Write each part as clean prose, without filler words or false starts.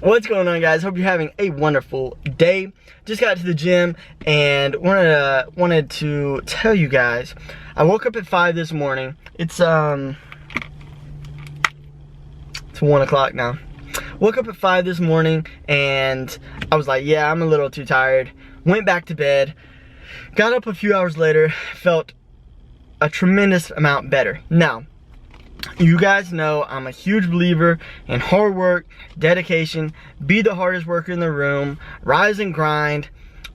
What's going on, guys? Hope you're having a wonderful day. Just got to the gym and wanted to tell you guys, I woke up at 5 this morning. It's 1 o'clock now. Woke up at 5 this morning and I was like, yeah, I'm a little too tired. Went back to bed. Got up a few hours later, felt a tremendous amount better. Now, you guys know I'm a huge believer in hard work, dedication, be the hardest worker in the room, rise and grind,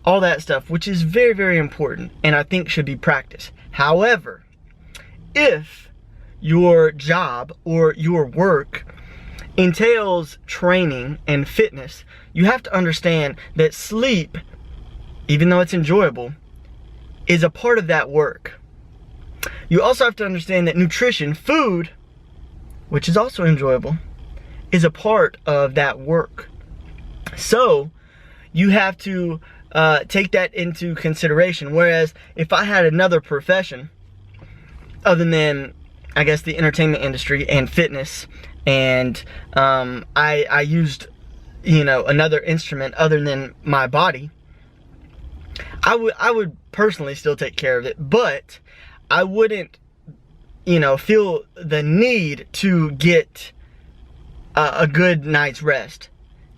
all that stuff, which is very, very important and I think should be practiced. However, if your job or your work entails training and fitness, you have to understand that sleep, even though it's enjoyable, is a part of that work. You also have to understand that nutrition, food, which is also enjoyable, is a part of that work. So you have to take that into consideration. Whereas if I had another profession other than, I guess, the entertainment industry and fitness, and I used, another instrument other than my body, I would personally still take care of it, but I wouldn't, feel the need to get a good night's rest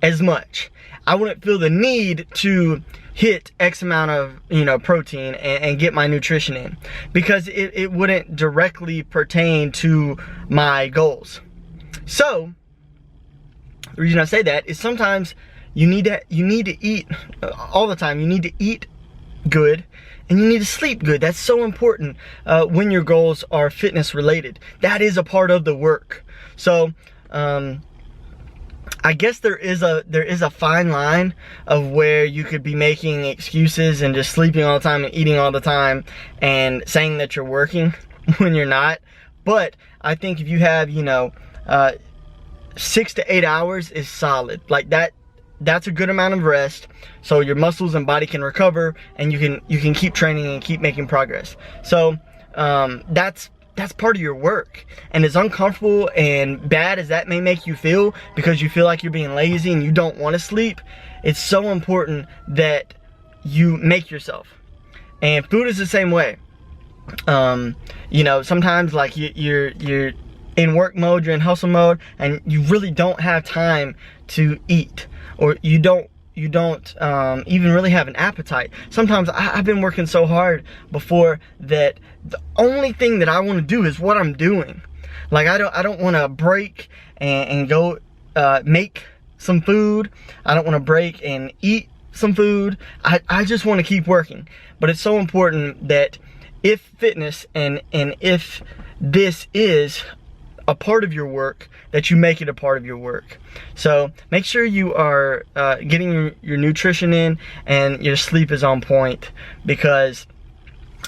as much. I wouldn't feel the need to hit X amount of, protein and get my nutrition in, because it wouldn't directly pertain to my goals. So the reason I say that is sometimes you need to eat all the time. You need to eat good and you need to sleep good. That's so important when your goals are fitness related. That is a part of the work. So I guess there is a fine line of where you could be making excuses and just sleeping all the time and eating all the time and saying that you're working when you're not. But I think if you have 6 to 8 hours is solid. Like that's a good amount of rest, so your muscles and body can recover and you can keep training and keep making progress. So that's part of your work, and as uncomfortable and bad as that may make you feel because you feel like you're being lazy and you don't want to sleep, it's so important that you make yourself. And food is the same way. Sometimes like you're in work mode, you're in hustle mode, and you really don't have time to eat, or you don't even really have an appetite. Sometimes I've been working so hard before that the only thing that I want to do is what I'm doing. Like I don't want to break and go make some food. I don't want to break and eat some food. I just want to keep working. But it's so important that if fitness and if this is a part of your work, that you make it a part of your work. So make sure you are getting your nutrition in and your sleep is on point, because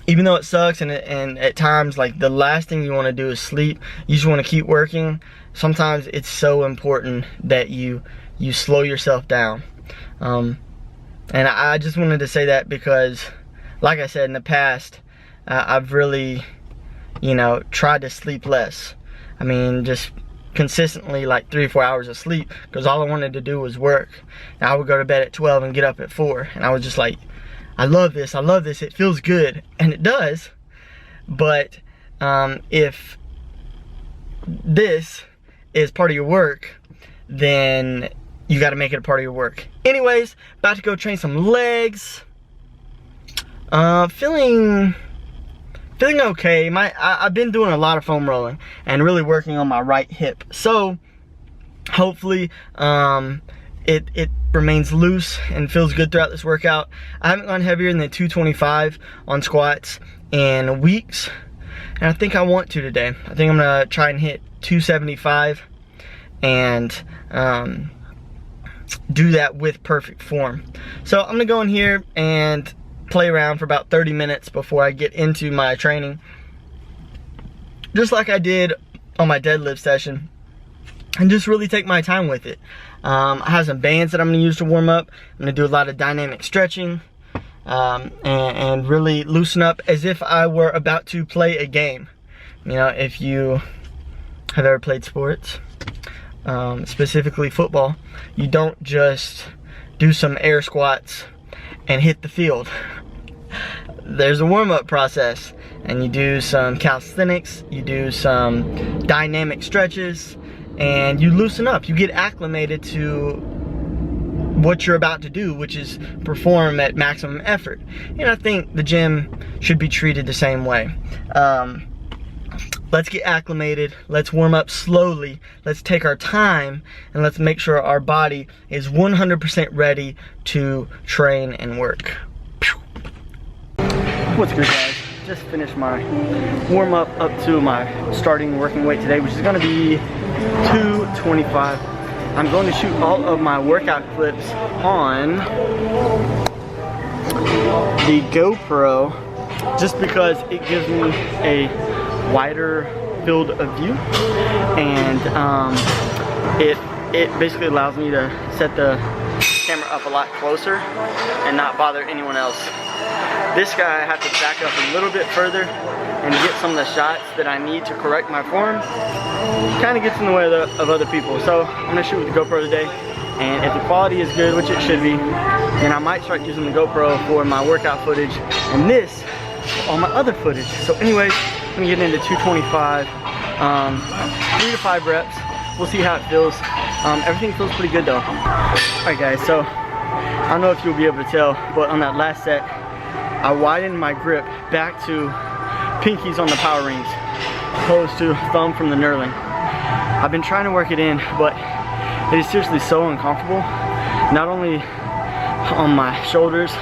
even though it sucks and at times like the last thing you want to do is sleep, you just want to keep working. Sometimes it's so important that you slow yourself down. And I just wanted to say that because, like I said, in the past I've really tried to sleep less. I mean, just consistently like 3 or 4 hours of sleep, because all I wanted to do was work. And I would go to bed at 12 and get up at 4, and I was just like, I love this, it feels good, and it does. But if this is part of your work, then you got to make it a part of your work. Anyways, about to go train some legs. Feeling okay. I've been doing a lot of foam rolling and really working on my right hip. So hopefully it remains loose and feels good throughout this workout. I haven't gone heavier than 225 on squats in weeks, and I think I want to today. I think I'm gonna try and hit 275 and do that with perfect form. So I'm gonna go in here and play around for about 30 minutes before I get into my training, just like I did on my deadlift session, and just really take my time with it. I have some bands that I'm going to use to warm up. I'm going to do a lot of dynamic stretching and really loosen up as if I were about to play a game. If you have ever played sports, specifically football, you don't just do some air squats and hit the field. There's a warm-up process, and you do some calisthenics, you do some dynamic stretches, and you loosen up. You get acclimated to what you're about to do, which is perform at maximum effort. And I think the gym should be treated the same way. Let's get acclimated, let's warm up slowly, let's take our time, and let's make sure our body is 100% ready to train and work. What's good, guys? Just finished my warm up to my starting working weight today, which is gonna be 225. I'm going to shoot all of my workout clips on the GoPro just because it gives me a wider field of view, and it basically allows me to set the camera up a lot closer and not bother anyone else. This guy I have to back up a little bit further and get some of the shots that I need to correct my form. Kind of gets in the way of other people. So I'm gonna shoot with the GoPro today, and if the quality is good, which it should be, then I might start using the GoPro for my workout footage and this for all my other footage. So anyways, I'm gonna get into 225, 3 to 5 reps. We'll see how it feels. Everything feels pretty good though. Alright guys, so I don't know if you'll be able to tell, but on that last set, I widened my grip back to pinkies on the power rings, opposed to thumb from the knurling. I've been trying to work it in, but it is seriously so uncomfortable. Not only on my shoulders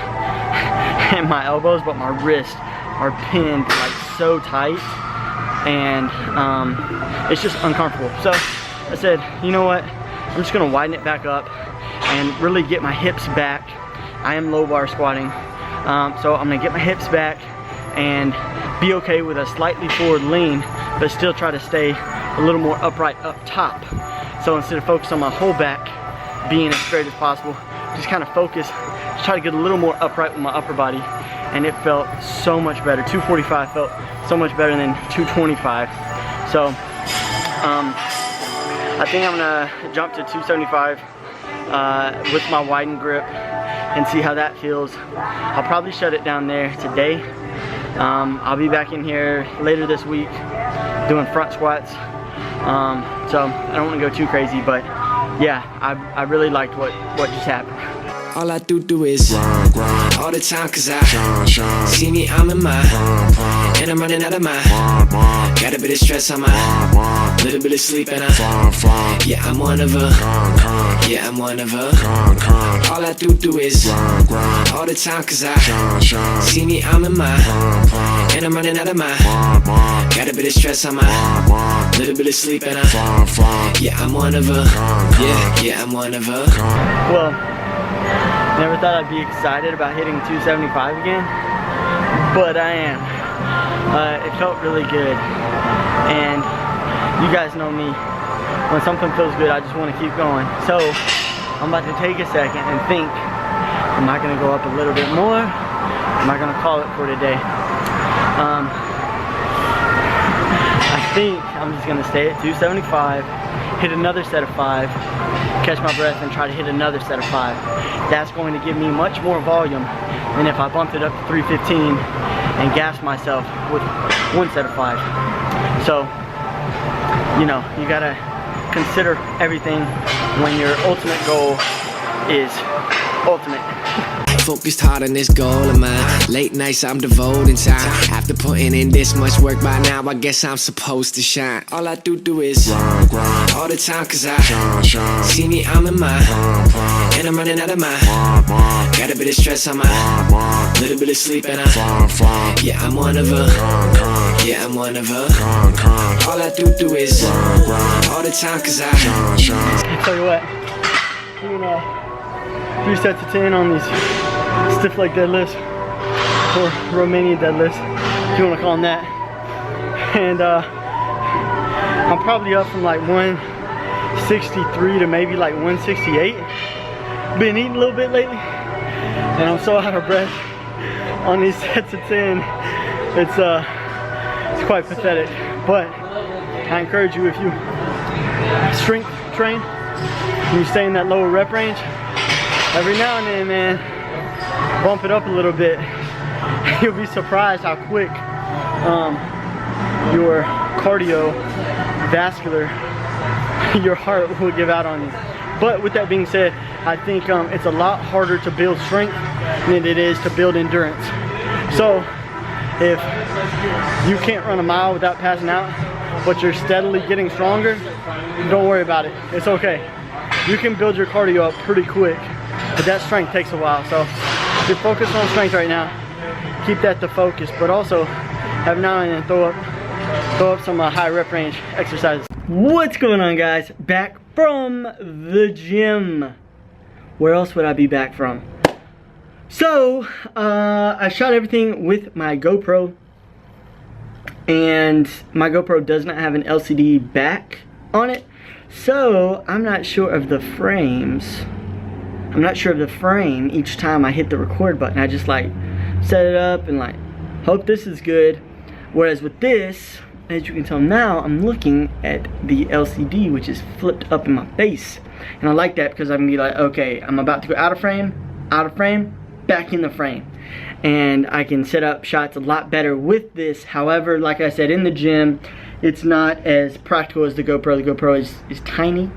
and my elbows, but my wrists are pinned like so tight, and it's just uncomfortable. So I said, you know what, I'm just gonna widen it back up and really get my hips back. I am low bar squatting, so I'm gonna get my hips back and be okay with a slightly forward lean, but still try to stay a little more upright up top. So instead of focus on my whole back being as straight as possible, just kind of focus, just try to get a little more upright with my upper body, and it felt so much better. 245 felt so much better than 225. So I think I'm gonna jump to 275 with my widened grip and see how that feels. I'll probably shut it down there today. I'll be back in here later this week doing front squats. So I don't want to go too crazy, but yeah, I really liked what just happened. All I do is grind all the time, cause I see me, I'm in my and I'm running out of my got a bit of stress on my little bit of sleep, and yeah, I'm one of her. Yeah, I'm one of her. All I do is grind all the time, cause I see me, I'm in my and I'm running out of my got a bit of stress on my little bit of sleep, and yeah, I'm one of her. Yeah, I'm one of her. Well, never thought I'd be excited about hitting 275 again, but I am. It felt really good, and you guys know me. When something feels good, I just want to keep going. So I'm about to take a second and think, am I going to go up a little bit more? Am I going to call it for today? I think I'm just going to stay at 275, hit another set of 5, catch my breath, and try to hit another set of 5. That's going to give me much more volume than if I bumped it up to 315 and gassed myself with 1 set of 5. So, you know, you gotta consider everything when your ultimate goal is ultimate. Focused hard on this goal of mine. Late nights I'm devoting time. After putting in this much work by now, I guess I'm supposed to shine. All I do is grind all the time, cause I see me, I'm in my and I'm running out of my got a bit of stress on my little bit of sleep, and yeah, I'm one of her. Yeah, I'm one of her. All I do is grind all the time, cause I tell you what, doing 3 sets of 10 on these stiff leg deadlifts, or Romanian deadlifts, if you want to call them that. And I'm probably up from like 163 to maybe like 168. Been eating a little bit lately, and I'm so out of breath on these sets of 10. It's quite pathetic. But I encourage you, if you strength train, and you stay in that lower rep range, every now and then, man, bump it up a little bit. You'll be surprised how quick your cardiovascular, your heart will give out on you. But with that being said, I think it's a lot harder to build strength than it is to build endurance. So if you can't run a mile without passing out, but you're steadily getting stronger, don't worry about it. It's okay. You can build your cardio up pretty quick, but that strength takes a while. So if you're focused on strength right now, keep that the focus, but also have now and then throw up some high rep range exercises. What's going on, guys? Back from the gym. Where else would I be back from? So I shot everything with my GoPro, and my GoPro does not have an LCD back on it, so I'm not sure of the frames. I'm not sure of the frame each time I hit the record button. I just like set it up and like hope this is good. Whereas with this, as you can tell now, I'm looking at the LCD, which is flipped up in my face. And I like that because I can be like, okay, I'm about to go out of frame, back in the frame. And I can set up shots a lot better with this. However, like I said, in the gym, it's not as practical as the GoPro. The GoPro is tiny.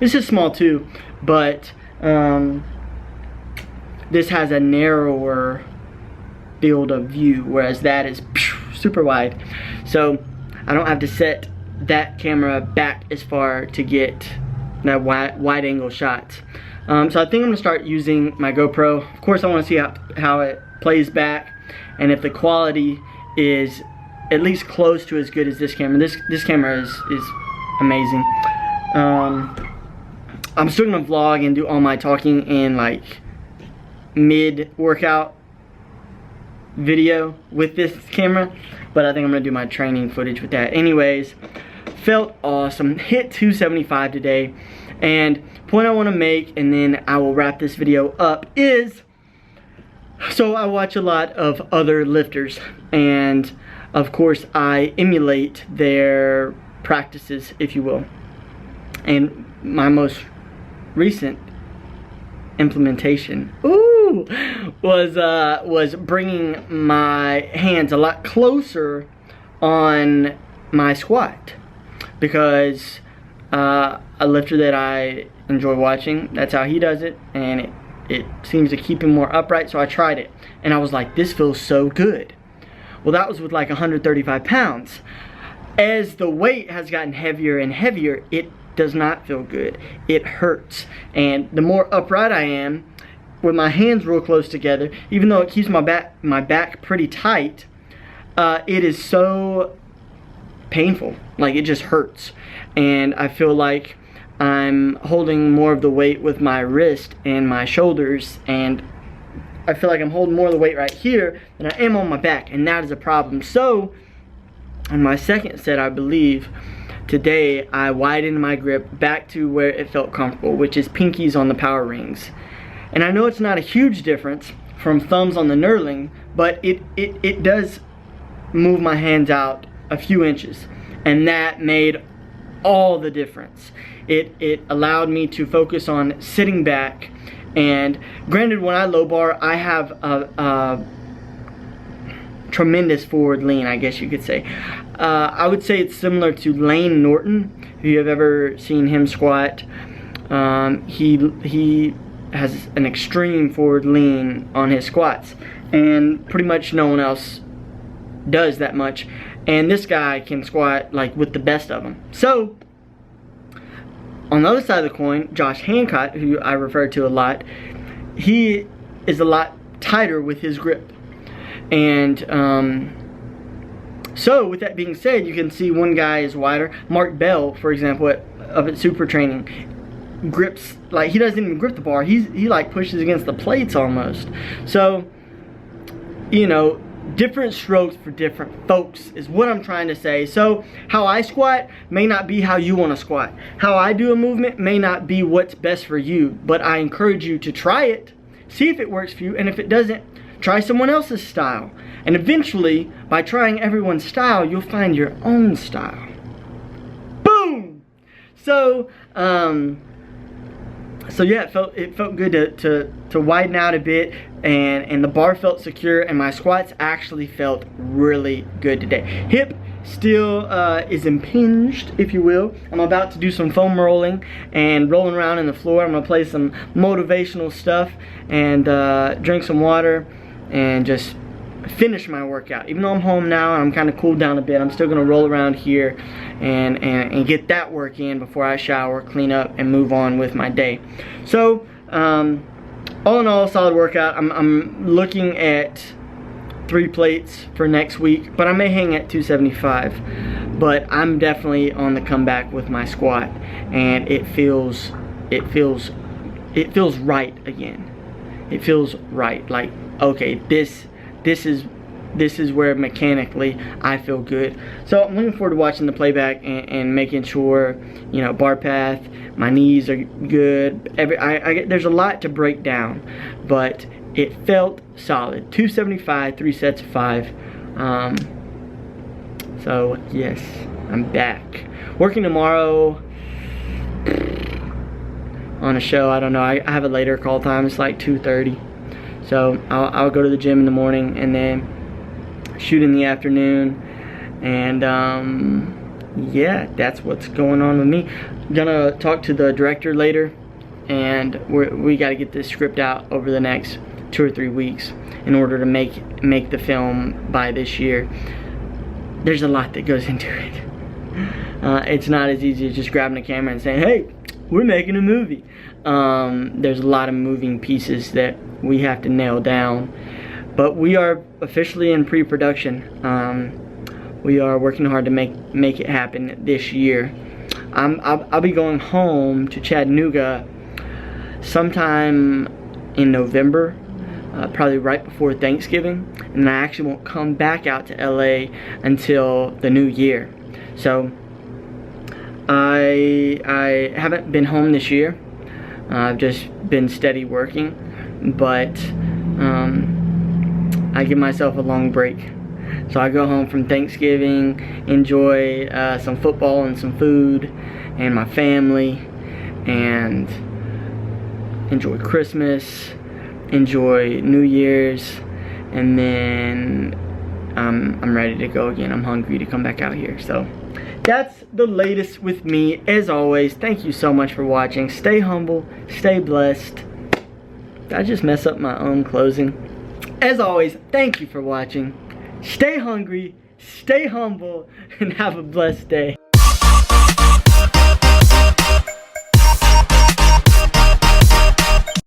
This is small too, but this has a narrower field of view, whereas that is super wide. So I don't have to set that camera back as far to get that wide angle shots. So I think I'm gonna start using my GoPro. Of course, I want to see how it plays back, and if the quality is at least close to as good as this camera. This camera is amazing. I'm still gonna vlog and do all my talking in like mid-workout video with this camera, but I think I'm gonna do my training footage with that. Anyways, felt awesome. Hit 275 today, and point I want to make, and then I will wrap this video up, is so I watch a lot of other lifters, and of course I emulate their practices, if you will. And my most recent implementation was bringing my hands a lot closer on my squat, because a lifter that I enjoy watching, that's how he does it, and it seems to keep him more upright. So I tried it and I was like, this feels so good. Well, that was with like 135 pounds. As the weight has gotten heavier and heavier, it does not feel good. It hurts. And the more upright I am, with my hands real close together, even though it keeps my back pretty tight, it is so painful. Like, it just hurts. And I feel like I'm holding more of the weight with my wrist and my shoulders, and I feel like I'm holding more of the weight right here than I am on my back, and that is a problem. So on my second set, I believe, today I widened my grip back to where it felt comfortable, which is pinkies on the power rings. And I know it's not a huge difference from thumbs on the knurling, but it does move my hands out a few inches, and that made all the difference. It allowed me to focus on sitting back, and granted, when I low bar, I have a tremendous forward lean, I guess you could say. I would say it's similar to Lane Norton. If you have ever seen him squat, he has an extreme forward lean on his squats, and pretty much no one else does that much. And this guy can squat like with the best of them. So on the other side of the coin, Josh Hancock, who I refer to a lot, he is a lot tighter with his grip. And so with that being said, you can see one guy is wider. Mark Bell, for example, up at Super Training, grips like he doesn't even grip the bar. He like pushes against the plates almost. So, you know, different strokes for different folks is what I'm trying to say. So how I squat may not be how you want to squat. How I do a movement may not be what's best for you, but I encourage you to try it, see if it works for you, and if it doesn't, try someone else's style. And eventually, by trying everyone's style, you'll find your own style. Boom! So yeah, it felt good to widen out a bit, and the bar felt secure, and my squats actually felt really good today. Hip still is impinged, if you will. I'm about to do some foam rolling and rolling around in the floor. I'm gonna play some motivational stuff and drink some water and just finish my workout. Even though I'm home now and I'm kind of cooled down a bit, I'm still gonna roll around here and get that work in before I shower, clean up, and move on with my day. So all in all, solid workout. I'm looking at 3 plates for next week, but I may hang at 275. But I'm definitely on the comeback with my squat, and it feels right again. It feels right. Like, okay, this is where mechanically I feel good. So I'm looking forward to watching the playback and making sure, you know, bar path, my knees are good. There's a lot to break down, but it felt solid. 275, 3 sets of 5. So yes, I'm back. Working tomorrow on a show. I don't know. I have a later call time. It's like 2:30. So I'll go to the gym in the morning and then shoot in the afternoon. And yeah, that's what's going on with me. I'm gonna talk to the director later, and we got to get this script out over the next 2 or 3 weeks in order to make the film by this year. There's a lot that goes into it. It's not as easy as just grabbing a camera and saying, hey, we're making a movie. There's a lot of moving pieces that we have to nail down, but we are officially in pre-production. We are working hard to make it happen this year. I'll be going home to Chattanooga sometime in November, probably right before Thanksgiving, and I actually won't come back out to LA until the new year. So I haven't been home this year. I've just been steady working, but I give myself a long break. So I go home from Thanksgiving, enjoy some football and some food and my family, and enjoy Christmas, enjoy New Year's, and then I'm ready to go again. I'm hungry to come back out here. So that's the latest with me. As always, thank you so much for watching. Stay humble, stay blessed. Did I just mess up my own closing? As always, thank you for watching. Stay hungry, stay humble, and have a blessed day.